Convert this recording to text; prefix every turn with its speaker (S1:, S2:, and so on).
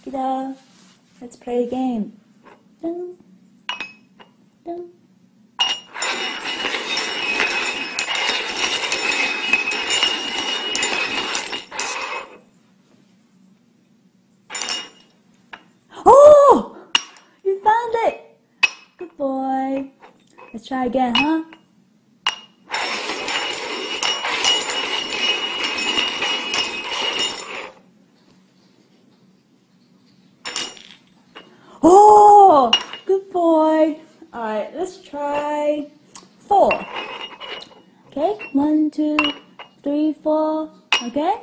S1: Kita, let's play a game. Dun, dun. Oh! You found it! Good boy. Let's try again, huh? Oh! Good boy. Alright, let's try 4. Okay, 1, 2, 3, 4. Okay?